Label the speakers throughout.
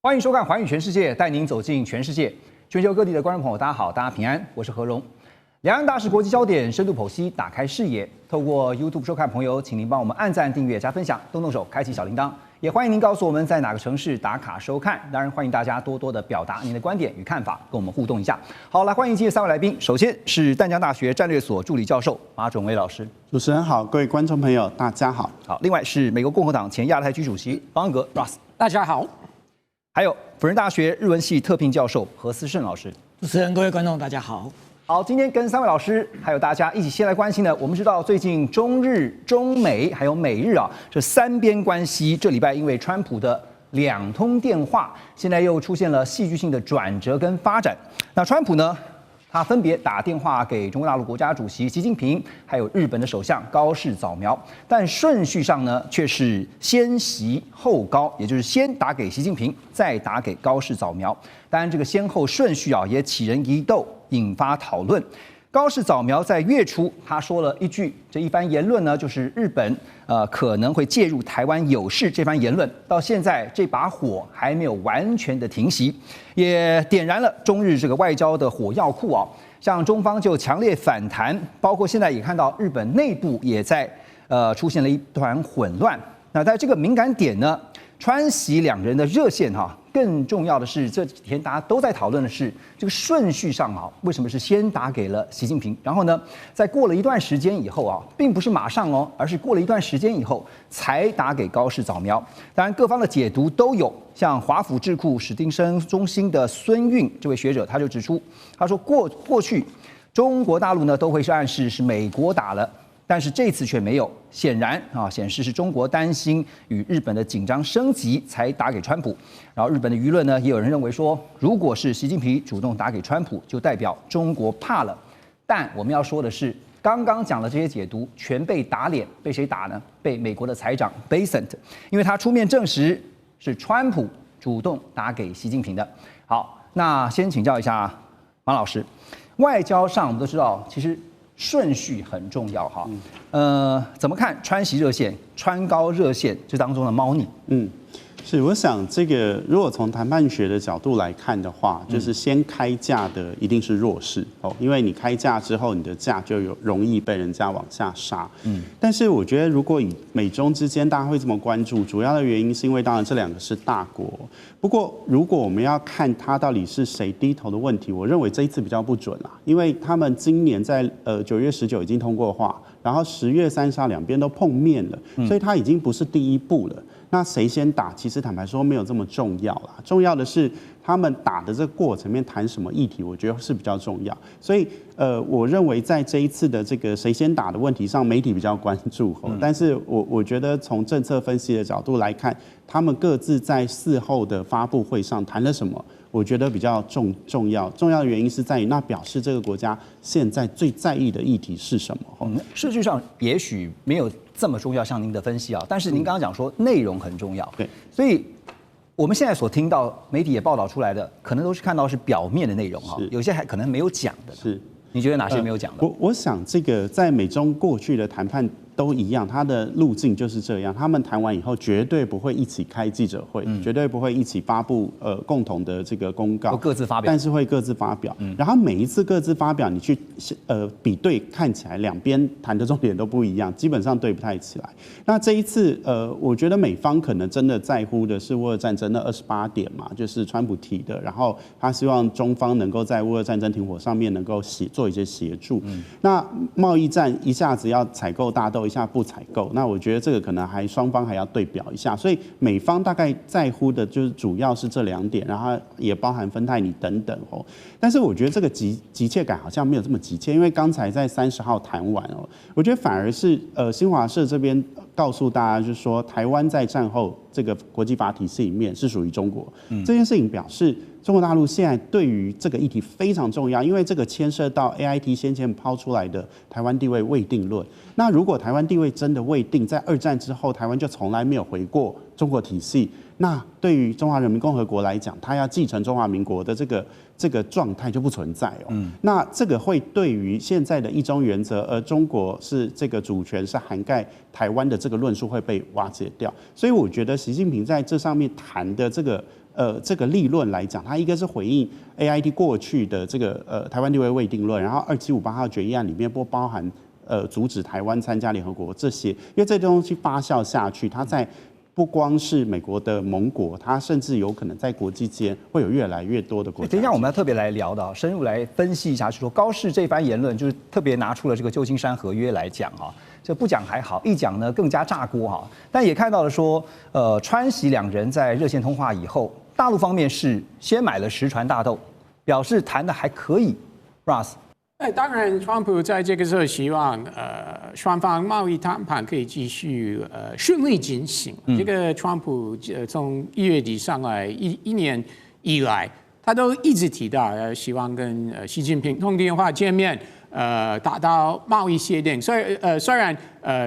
Speaker 1: 欢迎收看《寰宇全世界》，带您走进全世界。全球各地的观众朋友，大家好，大家平安，我是何荣。两岸大事国际焦点深度剖析，打开视野。透过 YouTube 收看朋友，请您帮我们按赞、订阅、加分享，动动手开启小铃铛。也欢迎您告诉我们在哪个城市打卡收看。当然，欢迎大家多多的表达您的观点与看法，跟我们互动一下。好，来欢迎今天3位来宾。首先是淡江大学战略所助理教授马准威老师。
Speaker 2: 主持人好，各位观众朋友，大家好。
Speaker 1: 好，另外是美国共和党前亚太区主席方恩格 Ross。
Speaker 3: 大家好。
Speaker 1: 还有辅仁大学日文系特聘教授何思胜老师。
Speaker 3: 主持人、各位观众，大家好。
Speaker 1: 好，今天跟3位老师还有大家一起先来关心的，我们知道最近中日、中美还有美日这3边关系，这礼拜因为川普的2通电话，现在又出现了戏剧性的转折跟发展。那川普呢，他分别打电话给中国大陆国家主席习近平，还有日本的首相高市早苗，但顺序上呢却是先习后高，也就是先打给习近平，再打给高市早苗。当然，这个先后顺序也起人疑窦，引发讨论。高市早苗在月初他说了一句，这一番言论呢，就是日本可能会介入台湾有事这番言论，到现在这把火还没有完全的停息，也点燃了中日这个外交的火药库像中方就强烈反弹，包括现在也看到日本内部也在出现了一团混乱。那在这个敏感点呢，川习2人的热线更重要的是这几天大家都在讨论的是这个顺序上为什么是先打给了习近平，然后呢，在过了一段时间以后并不是马上而是过了一段时间以后才打给高市早苗。当然各方的解读都有，像华府智库史汀生中心的孙运这位学者他就指出，他说过去中国大陆呢都会是暗示是美国打了。但是这次却没有，显然显示是中国担心与日本的紧张升级才打给川普。然后日本的舆论呢，也有人认为说，如果是习近平主动打给川普，就代表中国怕了。但我们要说的是，刚刚讲的这些解读全被打脸，被谁打呢？被美国的财长 Bessent， 因为他出面证实是川普主动打给习近平的。好，那先请教一下马老师，外交上我们都知道，其实顺序很重要怎么看川习热线、川高热线这当中的猫腻？
Speaker 2: 是，我想这个如果从谈判学的角度来看的话，就是先开价的一定是弱势因为你开价之后，你的价就容易被人家往下杀。但是我觉得如果以美中之间大家会这么关注，主要的原因是因为当然这2个是大国。不过如果我们要看它到底是谁低头的问题，我认为这一次比较不准因为他们今年在9月19已经通过话，然后10月30号2边都碰面了，所以它已经不是第一步了。那谁先打，其实坦白说没有这么重要啦。重要的是他们打的这个过程面谈什么议题，我觉得是比较重要。所以我认为在这一次的这个谁先打的问题上，媒体比较关注但是我觉得从政策分析的角度来看，他们各自在事后的发布会上谈了什么，我觉得比较重要。重要的原因是在于，那表示这个国家现在最在意的议题是什么？
Speaker 1: 数据上也许没有这么重要，像您的分析但是您刚刚讲说内容很重要，
Speaker 2: 对，
Speaker 1: 所以我们现在所听到媒体也报道出来的，可能都是看到是表面的内容有些还可能没有讲的。
Speaker 2: 是，
Speaker 1: 你觉得哪些没有讲的？
Speaker 2: 我想这个在美中过去的谈判都一样，它的路径就是这样。他们谈完以后，绝对不会一起开记者会，绝对不会一起发布共同的这个公告，
Speaker 1: 各自发表，
Speaker 2: 但是会各自发表。然后每一次各自发表，你去比对，看起来2边谈的重点都不一样，基本上对不太起来。那这一次我觉得美方可能真的在乎的是乌俄战争的28点嘛，就是川普提的，然后他希望中方能够在乌俄战争停火上面能够做一些协助。那贸易战一下子要采购大豆，一下不采购，那我觉得这个可能双方还要对表一下，所以美方大概在乎的就是主要是这2点，然后也包含芬太尼等等但是我觉得这个急切感好像没有这么急切，因为刚才在30号谈完我觉得反而是新华社这边告诉大家，就是说台湾在战后这个国际法体系里面是属于中国，这件事情表示中国大陆现在对于这个议题非常重要，因为这个牵涉到 AIT 先前抛出来的台湾地位未定论。那如果台湾地位真的未定，在2战之后台湾就从来没有回过中国体系，那对于中华人民共和国来讲，它要继承中华民国的这个状态就不存在那这个会对于现在的一中原则，而中国是这个主权是涵盖台湾的这个论述会被瓦解掉。所以我觉得习近平在这上面谈的这个这个立论来讲，它一个是回应 AIT 过去的这个台湾地位未定论，然后2758号决议案里面不包含阻止台湾参加联合国这些，因为这些东西发酵下去，它在不光是美国的盟国，它甚至有可能在国际间会有越来越多的国家。
Speaker 1: 等一下，我们要特别来聊的，深入来分析一下，是说高市这番言论，就是特别拿出了这个旧金山合约来讲哈。这不讲还好，一讲呢更加炸锅哈。但也看到了说，川习两人在热线通话以后，大陆方面是先买了10船大豆，表示谈的还可以。Ross。
Speaker 4: 当然，川普在这个时候希望双方贸易谈判可以继续顺利进行。这个川普从1月底上来一年以来，他都一直提到希望跟习近平通电话见面，达到贸易协定。虽然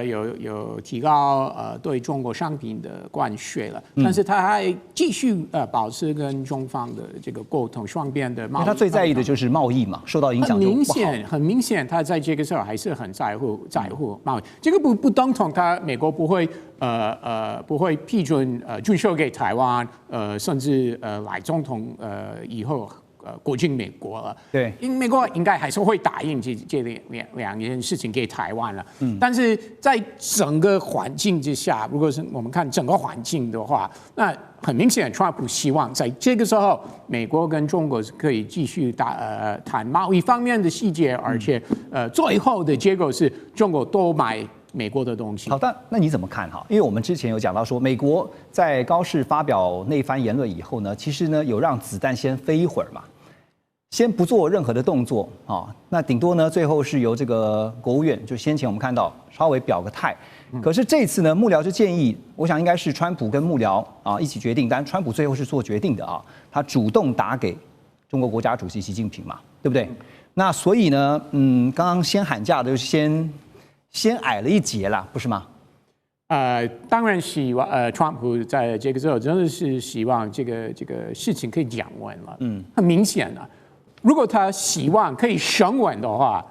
Speaker 4: 有提高对中国商品的关税了，但是他还继续保持跟中方的这个沟通，双边的贸易。
Speaker 1: 他最在意的就是贸易嘛，受到影响就不好。
Speaker 4: 很明显，他在这个时候还是很在乎贸易。这个不等同美国不会批准军售给台湾，甚至赖总统以后。过境美国了，
Speaker 1: 对，
Speaker 4: 因为美国应该还是会答应这两件事情给台湾了。但是在整个环境之下，如果是我们看整个环境的话，那很明显，川普希望在这个时候，美国跟中国是可以继续谈贸易方面的细节，而且最后的结果是中国多买美国的东西。
Speaker 1: 好，那你怎么看哈？因为我们之前有讲到说，美国在高市发表那番言论以后呢，其实呢有让子弹先飞一会儿嘛，先不做任何的动作啊。那顶多呢，最后是由这个国务院，就先前我们看到稍微表个态。可是这次呢，幕僚就建议，我想应该是川普跟幕僚啊一起决定，但川普最后是做决定的啊，他主动打给中国国家主席习近平嘛，对不对？那所以呢，刚刚先喊价的就是先矮了一截啦，不是吗？
Speaker 4: 当然希望川普在这个时候真的是希望这个事情可以降温了。很明显啊，如果他希望可以升温的话，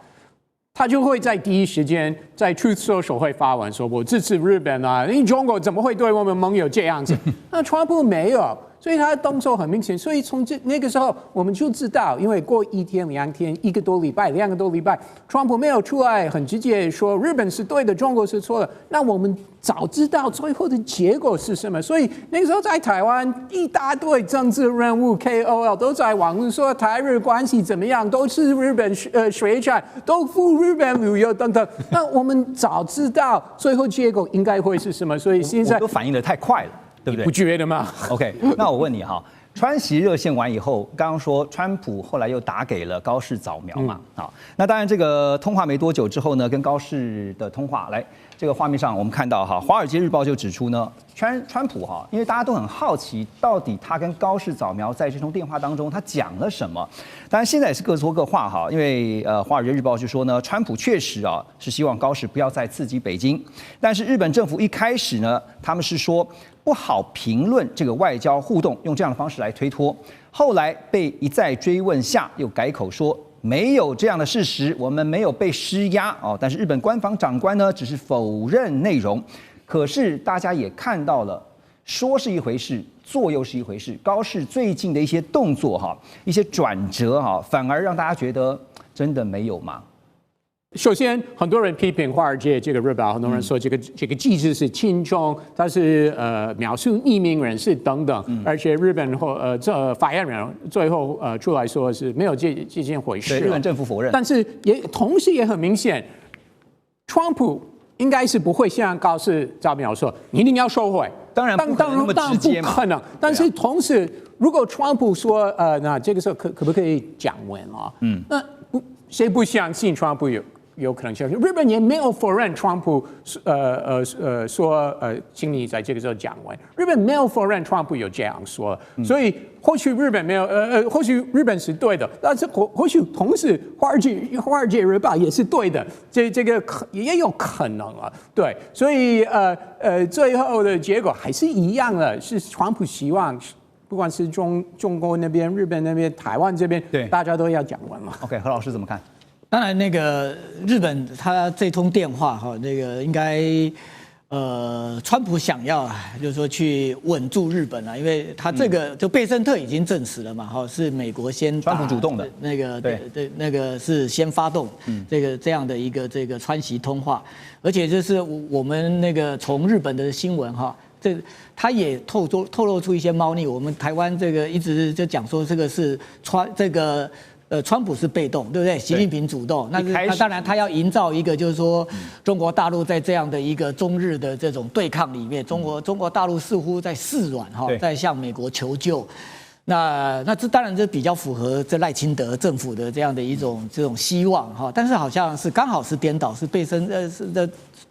Speaker 4: 他就会在第一时间在 Truth Social 会发文说我支持日本啊，因为中国怎么会对我们盟友这样子？那川普没有。所以他的动作很明显，所以从那个时候我们就知道，因为过1天、2天、1个多礼拜、2个多礼拜，川普没有出来很直接说日本是对的，中国是错的，那我们早知道最后的结果是什么。所以那个时候在台湾一大堆政治人物 KOL 都在网络说台日关系怎么样，都是日本水产，都付日本旅游等等。那我们早知道最后结果应该会是什么，所以现在
Speaker 1: 都反应得太快了。对不对？
Speaker 4: 不觉得吗
Speaker 1: ？OK， 那我问你哈，川习热线完以后，刚刚说川普后来又打给了高市早苗嘛，好，那当然这个通话没多久之后呢，跟高市的通话，来这个画面上我们看到哈，《华尔街日报》就指出呢，川普哈，因为大家都很好奇，到底他跟高市早苗在这通电话当中他讲了什么？当然现在也是各说各话哈，因为《华尔街日报》就说呢，川普确实啊是希望高市不要再刺激北京，但是日本政府一开始呢，他们是说不好评论这个外交互动，用这样的方式来推脱。后来被一再追问下，又改口说没有这样的事实，我们没有被施压哦。但是日本官方长官呢，只是否认内容。可是大家也看到了，说是一回事，做又是一回事。高市最近的一些动作哈，一些转折哈，反而让大家觉得真的没有吗？
Speaker 4: 首先，很多人批评华尔街这个日报，很多人说这个机制是轻重，它是描述匿名人士等等，而且日本这发言人最后出来说是没有这件回事，
Speaker 1: 对，日本政府否认，
Speaker 4: 但是同时也很明显，川普应该是不会像高市早苗说你一定要收回，
Speaker 1: 当然不可能那么直接嘛，
Speaker 4: 不可能。但是同时，如果川普说那这个时候可不可以降温啊？那谁不相信川普有可能相信？日本也没有否认川普说请你在这个时候降温，日本没有否认川普有这样说，所以或许日本没有或许日本是对的，但是或许同时华尔街日报也是对的，这个也有可能啊，对，所以最后的结果还是一样的，是川普希望。不管是中国那边、日本那边、台湾这边，
Speaker 1: 对，
Speaker 4: 大家都要降温嘛。
Speaker 1: OK， 何老师怎么看？
Speaker 3: 当然，那个日本他这通电话哈，那个应该川普想要就是说去稳住日本啊，因为他这个就贝森特已经证实了嘛，是美国先
Speaker 1: 川普主动的
Speaker 3: 那个对那个是先发动这样的一个这个川习通话，而且就是我们那个从日本的新闻他也透露出一些猫腻。我们台湾这个一直就讲说这个是川普是被动，对不对？习近平主动，那当然他要营造一个就是说中国大陆在这样的一个中日的这种对抗里面，中国大陆似乎在示软在向美国求救。那这当然这比较符合这赖清德政府的这样的这种希望但是好像是刚好是颠倒，是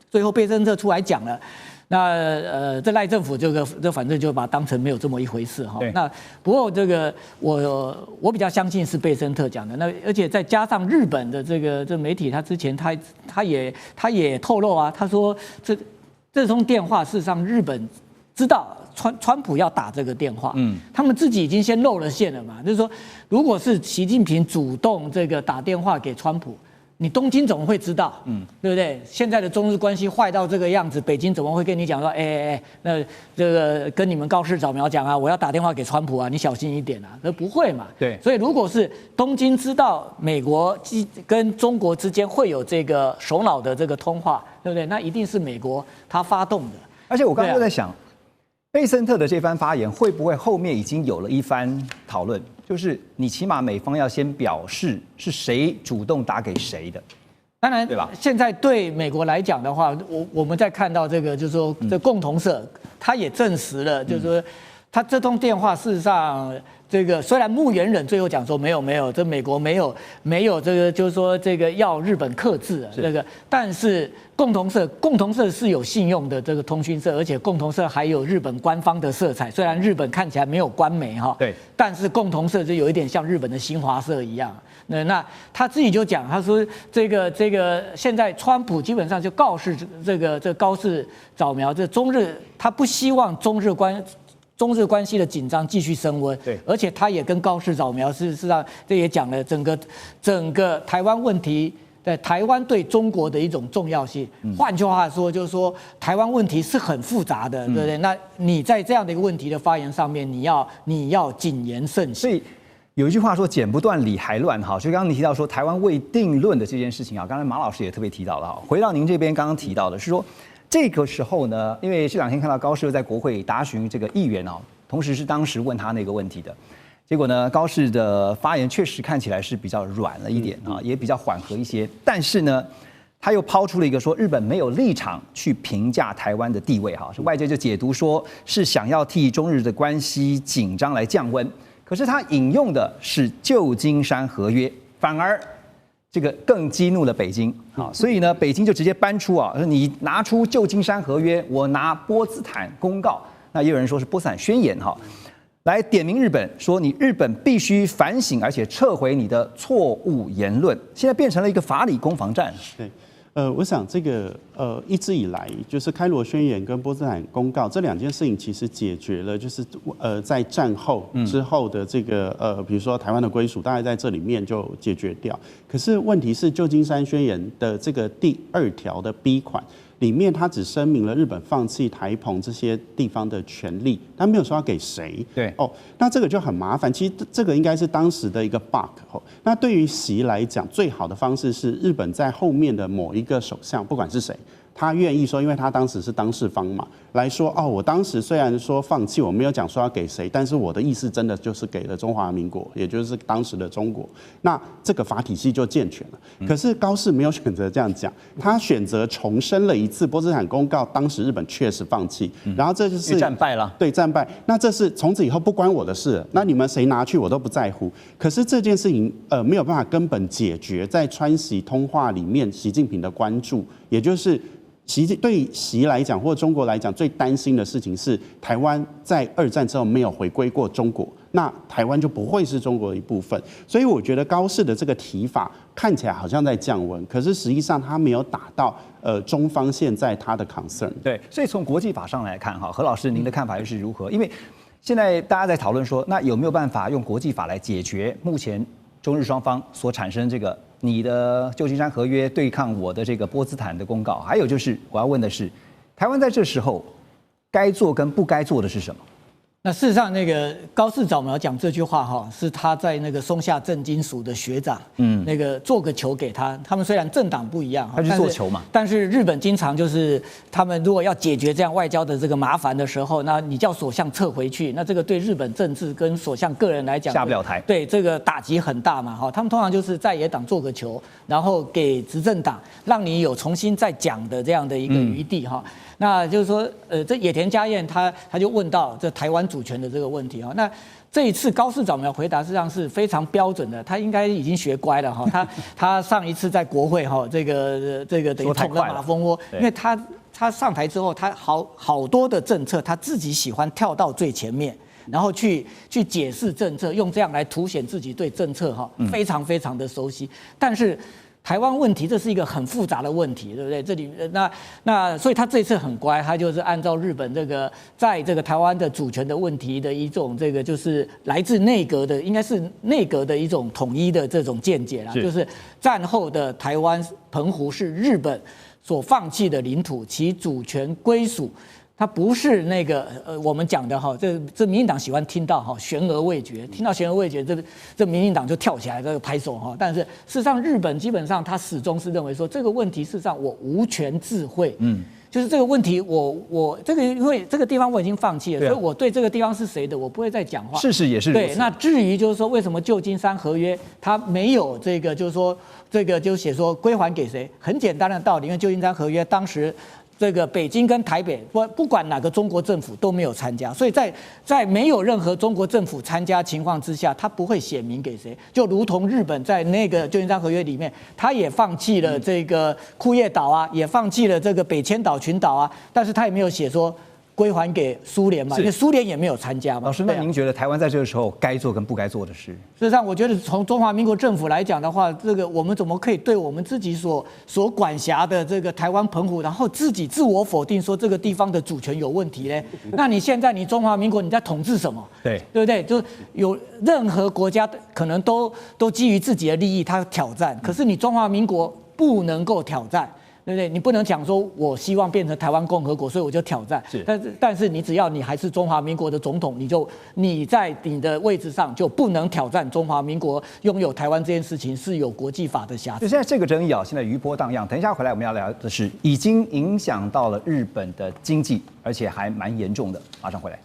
Speaker 3: 最后贝森特出来讲了。那这赖政府这反正就把它当成没有这么一回事那不过这个我比较相信是贝森特讲的。那而且再加上日本的这媒体，他之前他也透露啊，他说这通电话事实上日本知道川普要打这个电话，他们自己已经先露了馅了嘛，就是说如果是习近平主动这个打电话给川普。你东京怎么会知道？对不对？现在的中日关系坏到这个样子，北京怎么会跟你讲说，那这个跟你们高市早苗讲啊，我要打电话给川普啊，你小心一点啊？那不会嘛？
Speaker 1: 对。
Speaker 3: 所以如果是东京知道美国跟中国之间会有这个首脑的这个通话，对不对？那一定是美国他发动的。
Speaker 1: 而且我刚刚在想，贝森特的这番发言会不会后面已经有了一番讨论？就是你起码美方要先表示是谁主动打给谁的，
Speaker 3: 当然，
Speaker 1: 对吧？
Speaker 3: 现在对美国来讲的话，我们在看到这个，就是说这共同社他也证实了，就是说他这通电话事实上。这个虽然木原忍最后讲说没有，这美国没有这个，就是说这个要日本克制这个，但是共同社是有信用的这个通讯社，而且共同社还有日本官方的色彩。虽然日本看起来没有官媒
Speaker 1: 对，
Speaker 3: 但是共同社就有一点像日本的新华社一样。那他自己就讲，他说这个现在川普基本上就告示这高市早苗，这中日他不希望中日关系的紧张继续升温，
Speaker 1: 对，
Speaker 3: 而且他也跟高市早苗事实上这也讲了整个台湾问题，在台湾对中国的一种重要性。换句话说，就是说台湾问题是很复杂的，对不对？那你在这样的一个问题的发言上面，你要谨言慎行。
Speaker 1: 所以有一句话说剪不断理还乱所以刚刚你提到说台湾未定论的这件事情刚才马老师也特别提到了回到您这边刚刚提到的是说。这个时候呢，因为这两天看到高市在国会答询这个议员同时是当时问他那个问题的，结果呢，高市的发言确实看起来是比较软了一点也比较缓和一些，但是呢，他又抛出了一个说日本没有立场去评价台湾的地位是外界就解读说是想要替中日的关系紧张来降温，可是他引用的是旧金山合约，反而。这个更激怒了北京所以呢，北京就直接搬出你拿出旧金山合约，我拿波茨坦公告，那也有人说是波茨坦宣言来点名日本，说你日本必须反省，而且撤回你的错误言论。现在变成了一个法理攻防战。
Speaker 2: 对。我想这个一直以来就是开罗宣言跟波茨坦公告这两件事情，其实解决了就是在战后之后的这个比如说台湾的归属，大概在这里面就解决掉。可是问题是旧金山宣言的这个第2条的 B 款。里面他只声明了日本放弃台澎这些地方的权利，他没有说要给谁。
Speaker 1: 对
Speaker 2: 那这个就很麻烦。其实这个应该是当时的一个 bug。那对于习来讲，最好的方式是日本在后面的某一个首相，不管是谁，他愿意说，因为他当时是当事方嘛，来说我当时虽然说放弃，我没有讲说要给谁，但是我的意思真的就是给了中华民国，也就是当时的中国，那这个法体系就健全了。可是高市没有选择这样讲，他选择重申了一次波茨坦公告，当时日本确实放弃，然后这就是
Speaker 1: 战败了，
Speaker 2: 对，战败。那这是从此以后不关我的事，那你们谁拿去我都不在乎。可是这件事情没有办法根本解决在川习通话里面习近平的关注，也就是。对习来讲，或者中国来讲，最担心的事情是台湾在2战之后没有回归过中国，那台湾就不会是中国的一部分。所以我觉得高市的这个提法看起来好像在降温，可是实际上他没有打到中方现在他的 concern。
Speaker 1: 对，所以从国际法上来看何老师您的看法又是如何？因为现在大家在讨论说，那有没有办法用国际法来解决目前中日双方所产生这个？你的旧金山合约对抗我的这个波茨坦的公告，还有就是我要问的是，台湾在这时候该做跟不该做的是什么？
Speaker 3: 那事实上，那个高市早苗讲这句话哈，是他在那个松下政经署的学长，那个做个球给他。他们虽然政党不一样，
Speaker 1: 他去做球嘛，
Speaker 3: 但是日本经常就是他们如果要解决这样外交的这个麻烦的时候，那你叫首相撤回去，那这个对日本政治跟首相个人来讲
Speaker 1: 下不了台，
Speaker 3: 对这个打击很大嘛哈。他们通常就是在野党做个球，然后给执政党让你有重新再讲的这样的一个余地哈。那就是说，这野田佳彦他就问到这台湾主权的这个问题哈。那这一次高市早苗回答实际上是非常标准的，他应该已经学乖了哈。他上一次在国会哈，这个等于捅了马蜂窝，因为他上台之后，他好多的政策他自己喜欢跳到最前面，然后去解释政策，用这样来凸显自己对政策哈非常非常的熟悉，但是。台湾问题这是一个很复杂的问题，对不对？这里那所以他这次很乖，他就是按照日本这个在这个台湾的主权的问题的一种这个就是来自内阁的，应该是内阁的一种统一的这种见解啦，就是战后的台湾澎湖是日本所放弃的领土，其主权归属。它不是那个我们讲的哈，这民进党喜欢听到哈悬而未决，听到悬而未决，这民进党就跳起来这个拍手哈。但是事实上，日本基本上他始终是认为说这个问题事实上我无权智慧，就是这个问题我这个因为这个地方我已经放弃了，所以我对这个地方是谁的我不会再讲话。
Speaker 1: 事实也是如此。
Speaker 3: 对，那至于就是说为什么旧金山合约它没有这个就是说这个就写说归还给谁，很简单的道理，因为旧金山合约当时。这个北京跟台北不管哪个中国政府都没有参加，所以在没有任何中国政府参加情况之下，他不会写明给谁。就如同日本在那个旧金山合约里面，他也放弃了这个库页岛啊，也放弃了这个北千岛群岛啊，但是他也没有写说归还给苏联嘛，因为苏联也没有参加嘛。
Speaker 1: 老师，那您觉得台湾在这个时候该做跟不该做的事？
Speaker 3: 事实上，我觉得从中华民国政府来讲的话，这个我们怎么可以对我们自己所管辖的这个台湾澎湖，然后自己自我否定说这个地方的主权有问题呢？那你现在你中华民国你在统治什么？对不对？就有任何国家可能都基于自己的利益，他挑战，可是你中华民国不能够挑战。对不对？你不能讲说我希望变成台湾共和国，所以我就挑战。但是你只要你还是中华民国的总统，你在你的位置上就不能挑战中华民国拥有台湾这件事情是有国际法的瑕疵。
Speaker 1: 就现在这个争议啊，现在余波荡漾。等一下回来我们要聊的是已经影响到了日本的经济，而且还蛮严重的。马上回来。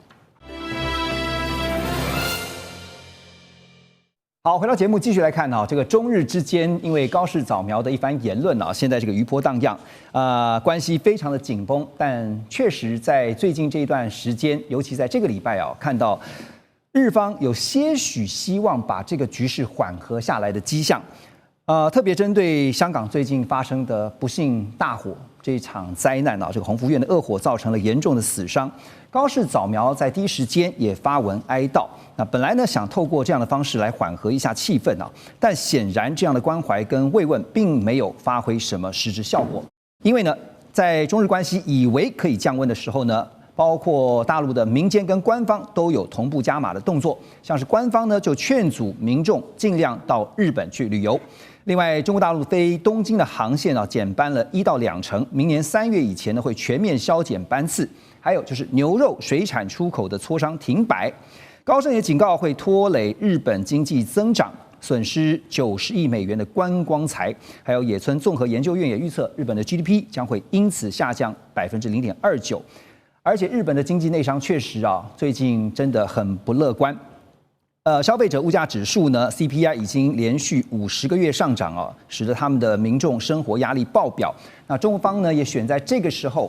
Speaker 1: 好，回到节目继续来看啊，这个中日之间因为高市早苗的一番言论啊，现在这个余波荡漾，关系非常的紧绷。但确实在最近这一段时间，尤其在这个礼拜啊，看到日方有些许希望把这个局势缓和下来的迹象。特别针对香港最近发生的不幸大火这一场灾难啊，这个宏福院的恶火造成了严重的死伤。高市早苗在第一时间也发文哀悼。那本来呢想透过这样的方式来缓和一下气氛啊，但显然这样的关怀跟慰问并没有发挥什么实质效果。因为呢，在中日关系以为可以降温的时候呢，包括大陆的民间跟官方都有同步加码的动作，像是官方呢就劝阻民众尽量到日本去旅游。另外，中国大陆飞东京的航线啊减班了1到2成，明年3月以前呢会全面削减班次。还有就是牛肉水产出口的磋商停摆。高盛也警告会拖累日本经济增长，损失90亿美元的观光财。还有野村综合研究院也预测，日本的 GDP 将会因此下降0.29%。而且日本的经济内伤确实啊，最近真的很不乐观。消费者物价指数呢 ，CPI 已经连续50个月上涨啊，使得他们的民众生活压力爆表。那中方呢也选在这个时候，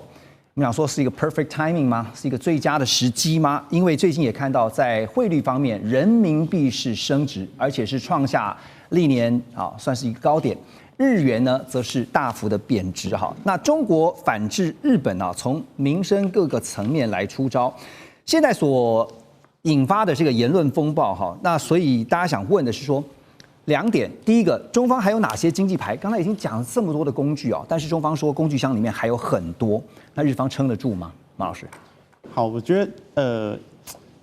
Speaker 1: 我们想说是一个 perfect timing 吗？是一个最佳的时机吗？因为最近也看到在汇率方面，人民币是升值，而且是创下历年算是一个高点。日元呢，则是大幅的贬值哈。那中国反制日本啊，从民生各个层面来出招。现在所引发的这个言论风暴哈，那所以大家想问的是说2点，第一个，中方还有哪些经济牌？刚才已经讲了这么多的工具但是中方说工具箱里面还有很多，那日方撑得住吗？马老师？
Speaker 2: 好，我觉得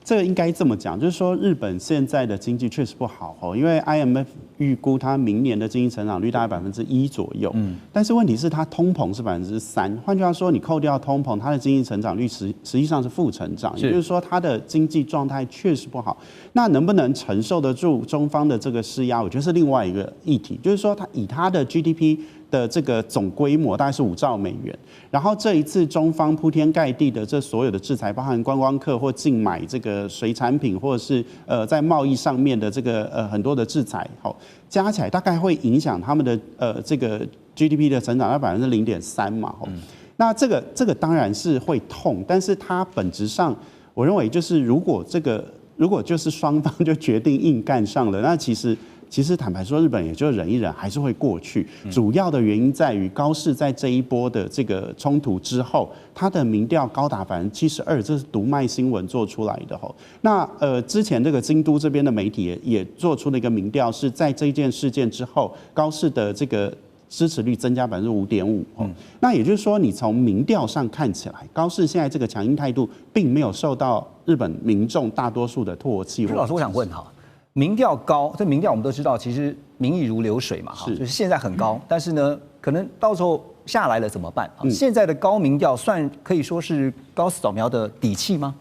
Speaker 2: 这个应该这么讲，就是说日本现在的经济确实不好哦，因为 IMF 预估它明年的经济成长率大概1%左右，但是问题是它通膨是3%，换句话说，你扣掉通膨，它的经济成长率实际上是负成长，也就是说它的经济状态确实不好。那能不能承受得住中方的这个施压，我觉得是另外一个议题，就是说它的 GDP 的这个总规模大概是5兆美元，然后这一次中方铺天盖地的这所有的制裁，包含观光客或禁买这个水产品，或者是在贸易上面的这个很多的制裁，好加起来大概会影响他们的这个 GDP 的成长到0.3%嘛，那这个当然是会痛，但是它本质上我认为就是如果就是双方就决定硬干上了，那其实坦白说，日本也就忍一忍，还是会过去。主要的原因在于高市在这一波的这个冲突之后，它的民调高达72%，这是读卖新闻做出来的吼。那之前这个京都这边的媒体也做出了一个民调，是在这件事件之后，高市的这个支持率增加5.5%。那也就是说，你从民调上看起来，高市现在这个强硬态度，并没有受到日本民众大多数的唾弃。
Speaker 1: 老师，我想问哈。民调高，这民调我们都知道，其实民意如流水嘛，就是现在很高，但是呢，可能到时候下来了怎么办？现在的高民调算可以说是高市早苗的底气吗？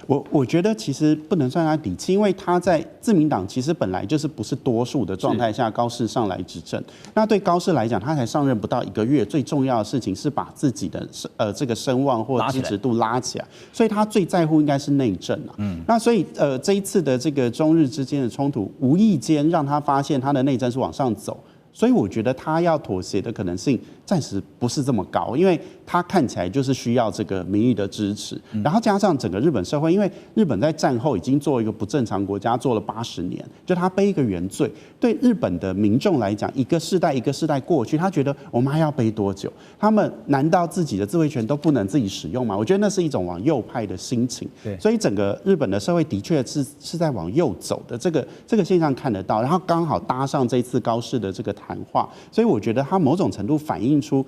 Speaker 2: 我觉得其实不能算他底气，因为他在自民党其实本来就是不是多数的状态下，高市上来执政。那对高市来讲，他才上任不到1个月，最重要的事情是把自己的这个声望或支持度拉起来，所以他最在乎应该是内政啊。那所以这一次的这个中日之间的冲突，无意间让他发现他的内政是往上走。所以我觉得他要妥协的可能性暂时不是这么高，因为他看起来就是需要这个民意的支持，然后加上整个日本社会，因为日本在战后已经做一个不正常国家做了80年，就他背一个原罪，对日本的民众来讲，一个世代过去，他觉得我们还要背多久？他们难道自己的自卫权都不能自己使用吗？我觉得那是一种往右派的心情。所以整个日本的社会的确是在往右走的，这个现象看得到，然后刚好搭上这次高市的这个谈话，所以我觉得它某种程度反映出，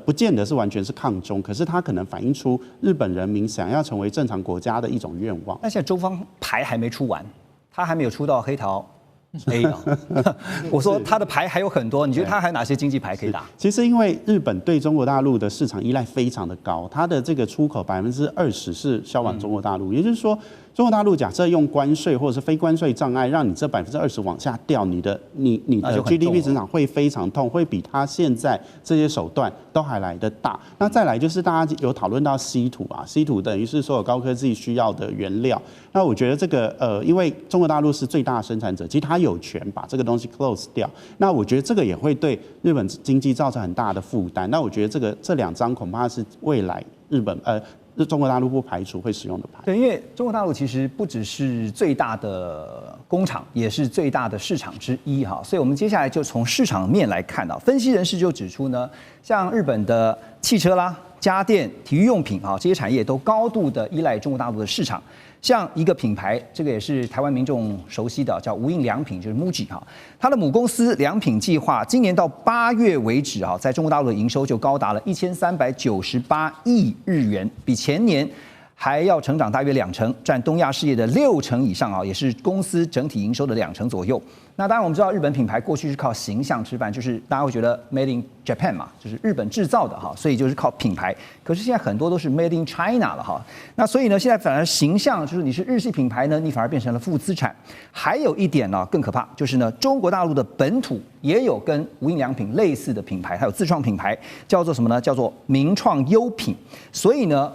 Speaker 2: 不见得是完全是抗中，可是它可能反映出日本人民想要成为正常国家的一种愿望。
Speaker 1: 但现在中方牌还没出完，他还没有出到黑桃 A 我说他的牌还有很多，你觉得他还有哪些经济牌可以打？
Speaker 2: 其实因为日本对中国大陆的市场依赖非常的高，它的这个出口20%是销往中国大陆，也就是说。中国大陆假设用关税或者是非关税障碍，让你这20%往下掉，你的 GDP 增长会非常痛，会比它现在这些手段都还来得大。那再来就是大家有讨论到稀土啊，稀土等于是所有高科技需要的原料。那我觉得这个因为中国大陆是最大的生产者，其实它有权把这个东西 close 掉。那我觉得这个也会对日本经济造成很大的负担。那我觉得这2张恐怕是未来日本中国大陆不排除会使用的牌。
Speaker 1: 对，因为中国大陆其实不只是最大的工厂，也是最大的市场之一哈。所以我们接下来就从市场面来看啊，分析人士就指出呢，像日本的汽车啦、家电、体育用品啊这些产业都高度的依赖中国大陆的市场。像一个品牌，这个也是台湾民众熟悉的，叫无印良品，就是 MUJI 哈。它的母公司良品计划，今年到8月为止啊，在中国大陆的营收就高达了1398亿日元，比前年还要成长大约2%，占东亚事业的60%以上啊，也是公司整体营收的2%左右。那当然我们知道日本品牌过去是靠形象吃饭，就是大家会觉得 Made in Japan 嘛，就是日本制造的哈，所以就是靠品牌。可是现在很多都是 Made in China 了哈，那所以呢，现在反而形象就是你是日系品牌呢，你反而变成了负资产。还有一点呢更可怕，就是呢中国大陆的本土也有跟无印良品类似的品牌，还有自创品牌，叫做什么呢？叫做名创优品。所以呢，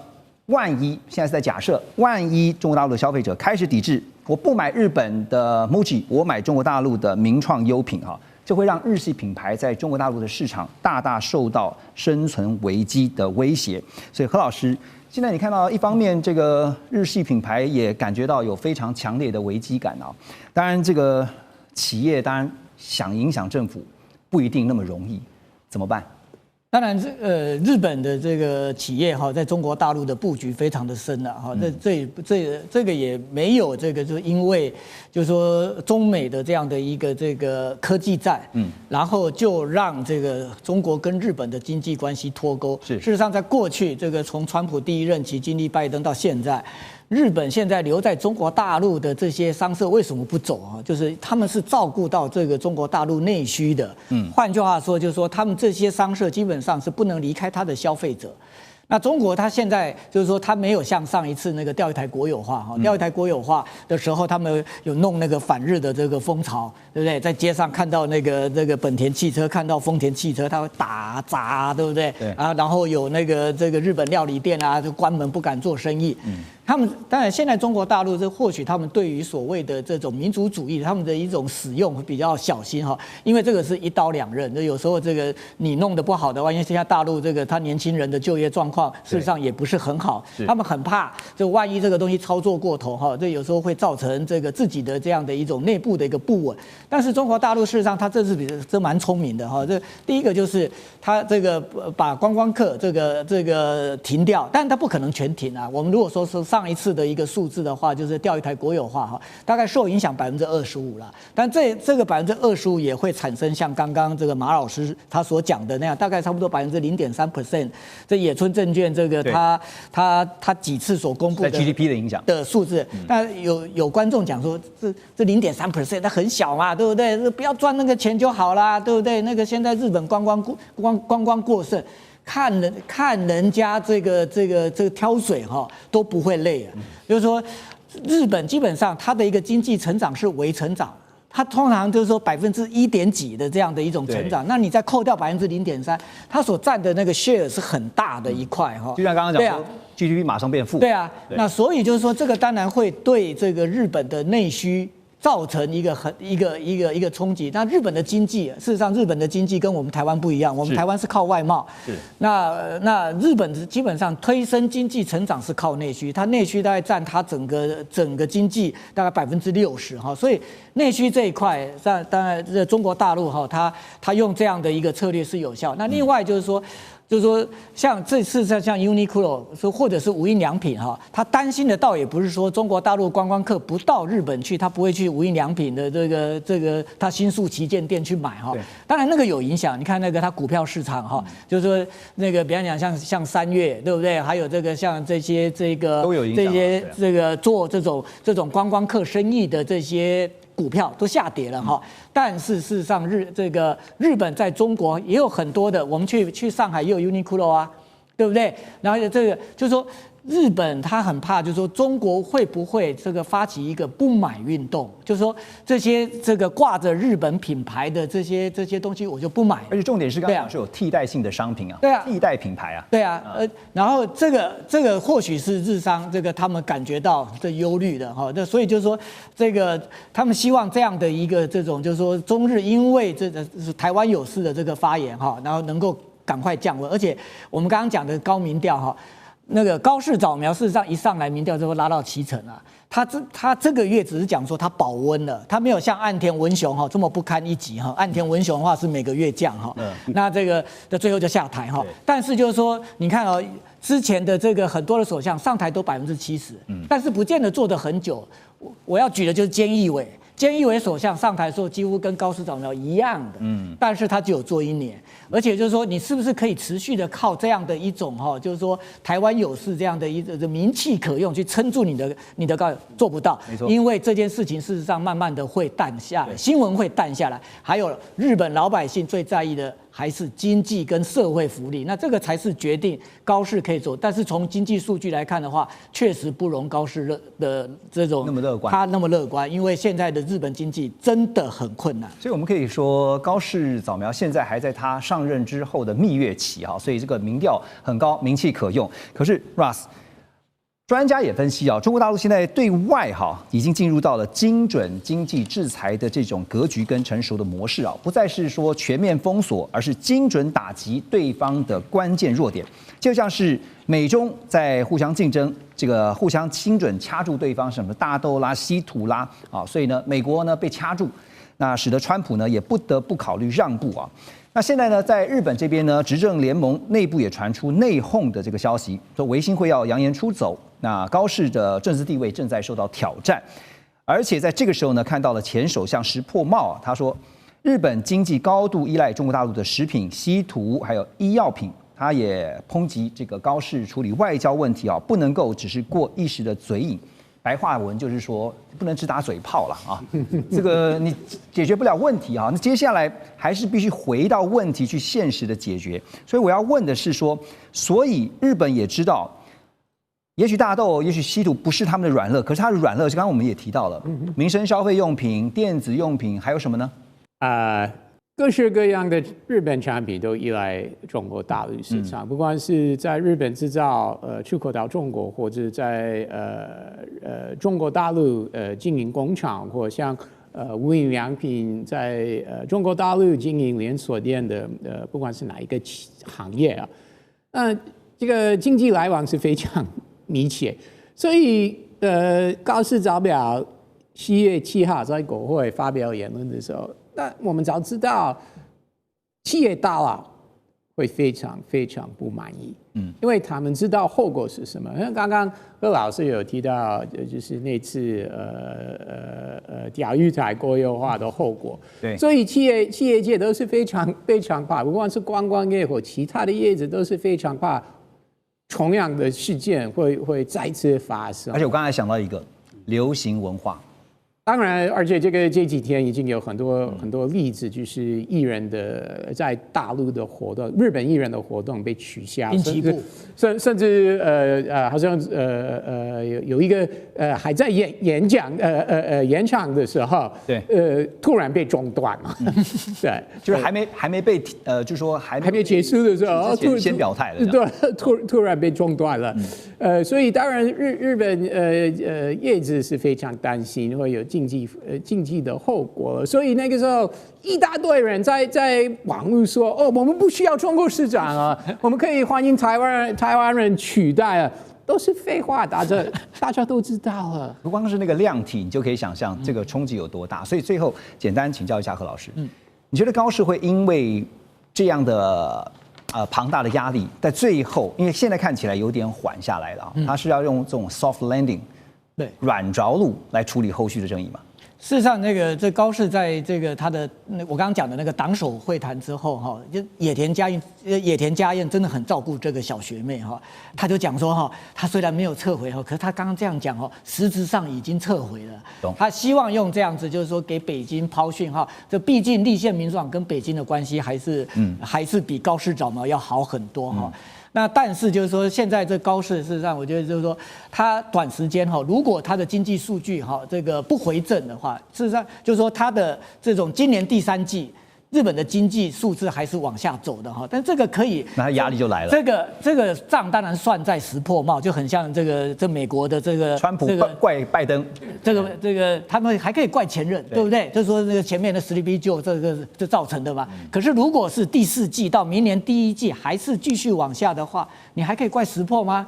Speaker 1: 万一现在是在假设，万一中国大陆的消费者开始抵制，我不买日本的 MUJI， 我买中国大陆的名创优品哈，就会让日系品牌在中国大陆的市场大大受到生存危机的威胁。所以何老师，现在你看到一方面这个日系品牌也感觉到有非常强烈的危机感啊，当然这个企业当然想影响政府不一定那么容易，怎么办？
Speaker 3: 当然，日本的这个企业哈，在中国大陆的布局非常的深了哈。这个也没有这个，就是因为就是说中美的这样的一个这个科技战，然后就让这个中国跟日本的经济关系脱钩。事实上，在过去这个从川普第1任期经历拜登到现在。日本现在留在中国大陆的这些商社为什么不走啊？就是他们是照顾到这个中国大陆内需的。换句话说，就是说他们这些商社基本上是不能离开他的消费者。那中国它现在就是说，它没有像上一次那个钓鱼台国有化哈，钓鱼台国有化的时候，他们有弄那个反日的这个风潮，对不对？在街上看到那个本田汽车，看到丰田汽车，他会打砸，对不对？
Speaker 1: 对
Speaker 3: 啊，然后有那个这个日本料理店啊，就关门不敢做生意。他们当然现在中国大陆这或许他们对于所谓的这种民族主义，他们的一种使用会比较小心哈，因为这个是一刀两刃，就有时候这个你弄得不好的话，因为现在大陆这个他年轻人的就业状况事实上也不是很好，他们很怕就万一这个东西操作过头哈，这有时候会造成这个自己的这样的一种内部的一个不稳。但是中国大陆事实上他这次这蛮聪明的哈，这第一个就是他这个把观光客这个停掉，但他不可能全停啊。我们如果说是上一次的一个数字的话，就是钓鱼台国有化哈，大概受影响25%了。但这个25%也会产生像刚刚这个马老师他所讲的那样，大概差不多0.3%。这野村证券这个他几次所公布的
Speaker 1: GDP 的影响
Speaker 3: 的数字，那有观众讲说这0.3%它很小嘛，对不对？不要赚那个钱就好啦，对不对？那个现在日本观光过剩。看人家这个挑水哈都不会累啊，就是说日本基本上它的一个经济成长是微成长，它通常就是说1%几的这样的一种成长，那你再扣掉0.3%，它所占的那个 share 是很大的一块哈。
Speaker 1: 就像刚刚讲说，GDP 马上变负。
Speaker 3: 对啊，那所以就是说这个当然会对这个日本的内需造成一个冲击。那日本的经济，事实上日本的经济跟我们台湾不一样，我们台湾是靠外贸，那日本基本上推升经济成长是靠内需，它内需大概占它整个经济大概60%哈，所以内需这一块，当然中国大陆哈，它用这样的一个策略是有效。那另外就是说，像这次像 Uniqlo 说或者是无印良品哈，他担心的倒也不是说中国大陆观光客不到日本去，他不会去无印良品的这个他新宿旗舰店去买哈。当然那个有影响，你看那个他股票市场哈，就是说那个比方讲像3月对不对？还有这个像这些
Speaker 1: 都有影响，
Speaker 3: 这些这个做这种观光客生意的这些股票都下跌了哈。但是事实上日本在中国也有很多的，我们去上海也有 Uniqlo 啊，对不对？然后这个就是说日本他很怕，就是说中国会不会这个发起一个不买运动，就是说这个挂着日本品牌的这些东西我就不买。
Speaker 1: 而且重点是刚刚是有替代性的商品啊，
Speaker 3: 对啊，
Speaker 1: 替代品牌啊，
Speaker 3: 对啊，然后这个或许是日商他们感觉到这忧虑的哈，那所以就是说他们希望这样的一个这种就是说中日因为台湾有事的这个发言哈，然后能够赶快降温，而且我们刚刚讲的高民调哈。那个高市早苗事实上一上来民调就会拉到70%啊，他这个月只是讲说他保温了，他没有像岸田文雄哈这么不堪一击哈，岸田文雄的话是每个月降哈，那这个最后就下台哈，但是就是说你看哦，之前的这个很多的首相上台都70%，但是不见得做得很久，我要举的就是菅义伟。菅义伟首相上台的时候几乎跟高市早苗一样的，但是他只有做1年，而且就是说你是不是可以持续的靠这样的一种哈，就是说台湾有事这样的一个名气可用去撑住你的高，做不到，因为这件事情事实上慢慢的会淡下来，新闻会淡下来，还有日本老百姓最在意的还是经济跟社会福利，那这个才是决定高市可以走，但是从经济数据来看的话，确实不容高市的这种
Speaker 1: 那么乐观，
Speaker 3: 他那么乐观，因为现在的日本经济真的很困难，
Speaker 1: 所以我们可以说高市早苗现在还在他上任之后的蜜月期哈，所以这个民调很高，名气可用。可是 Russ 专家也分析啊，中国大陆现在对外已经进入到了精准经济制裁的这种格局跟成熟的模式啊，不再是说全面封锁，而是精准打击对方的关键弱点，就像是美中在互相竞争，这个互相精准掐住对方什么大豆啦、稀土啦啊，所以呢，美国呢被掐住，那使得川普呢也不得不考虑让步啊。那现在呢，在日本这边呢，执政联盟内部也传出内讧的这个消息，说维新会要扬言出走。那高市的政治地位正在受到挑战，而且在这个时候呢，看到了前首相石破茂他说，日本经济高度依赖中国大陆的食品、稀土还有医药品，他也抨击这个高市处理外交问题啊，不能够只是过一时的嘴瘾。白话文就是说，不能只打嘴炮了啊！这个你解决不了问题啊，那接下来还是必须回到问题去现实的解决。所以我要问的是说，所以日本也知道，也许大豆、也许稀土不是他们的软肋，可是它的软肋，刚刚我们也提到了，民生消费用品、电子用品，还有什么呢？
Speaker 4: 各式各样的日本产品都依赖中国大陆市场，不管是在日本制造，出口到中国，或者在中国大陆经营工厂，或像无印良品在中国大陆经营连锁店的，不管是哪一个行业啊，那这个经济来往是非常密切，所以高市早表7月7号在国会发表言论的时候。那我们早知道，企业大佬会非常非常不满意，因为他们知道后果是什么。因为刚刚何老师有提到，就是那次钓鱼台国有化的后果，
Speaker 1: 对，
Speaker 4: 所以企业界都是非常非常怕，不管是观光业或其他的业者都是非常怕同样的事件会再次发生。
Speaker 1: 而且我刚才想到一个流行文化。
Speaker 4: 当然，而且这几天已经有很多例子，就是艺人的在大陆的活动，日本艺人的活动被取消，甚至好像有一个还在演讲的时候，
Speaker 1: 对，
Speaker 4: 突然被中断了，对，
Speaker 1: 就是还没被就是说还
Speaker 4: 没结束的时候，
Speaker 1: 先表态了，
Speaker 4: 对，突然被中断了，所以当然日本业者是非常担心会有经济的后果，所以那个时候一大堆人在网络说，我们不需要中国市场啊，我们可以欢迎台湾人取代啊，都是废话，大家都知道了。
Speaker 1: 不光是那个量体，你就可以想象这个冲击有多大。所以最后简单请教一下何老师，你觉得高市会因为这样的庞大的压力，在最后，因为现在看起来有点缓下来了啊，他是要用这种 soft landing。
Speaker 3: 对，
Speaker 1: 软着陆来处理后续的争议嘛？
Speaker 3: 事实上，这高市在这个他的我刚刚讲的那个党首会谈之后哈，就野田佳彦真的很照顾这个小学妹哈，他就讲说哈，他虽然没有撤回哈，可是他刚刚这样讲哈，实质上已经撤回了。他希望用这样子，就是说给北京抛讯号，这毕竟立宪民主党跟北京的关系还是比高市早苗要好很多哈。那但是就是说，现在这高市事实上，我觉得就是说，它短时间哈，如果它的经济数据哈这个不回正的话，事实上就是说它的这种今年第3季日本的经济数字还是往下走的哈，但这个可以，
Speaker 1: 那它压力就来了。
Speaker 3: 这个账当然算在石破茂，就很像这美国的这个
Speaker 1: 川普怪拜登，
Speaker 3: 这个他们还可以怪前任，对不对？就是说那个前面的Sleepy Joe这造成的嘛。可是如果是第4季到明年第1季还是继续往下的话，你还可以怪石破吗？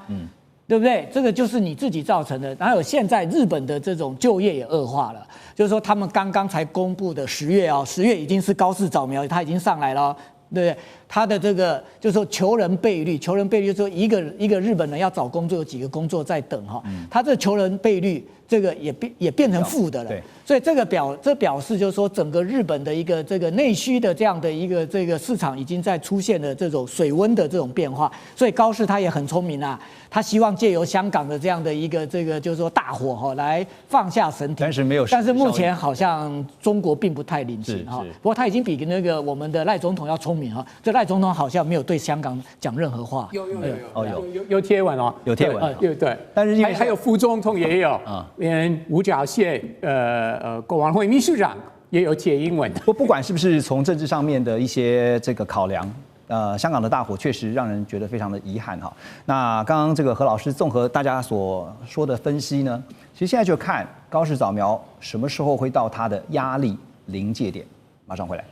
Speaker 3: 对不对？这个就是你自己造成的。然后有现在日本的这种就业也恶化了，就是说他们刚刚才公布的10月已经是高市早苗，它已经上来了，对不对？他的这个就是说求人倍率就是说一个日本人要找工作有几个工作在等哈，他这求人倍率这个也变成负的了。所以这表示就是说整个日本的一个这个内需的这样的一个这个市场已经在出现了这种水温的这种变化。所以高市他也很聪明啊，他希望借由香港的这样的一个这个就是说大火哈来放下神体，但是目前好像中国并不太领情哈。不过他已经比那个我们的赖总统要聪明哈。这赖总统好像没有对香港讲任何话。
Speaker 4: 有贴文哦，
Speaker 1: 有贴文，
Speaker 4: 对。
Speaker 1: 但是
Speaker 4: 还有副总统也有连五角蟹国安会秘书长也有贴英文。
Speaker 1: 不管是不是从政治上面的一些这个考量，香港的大火确实让人觉得非常的遗憾哈。那刚刚这个何老师综合大家所说的分析呢，其实现在就看高市早苗什么时候会到他的压力临界点。马上回来。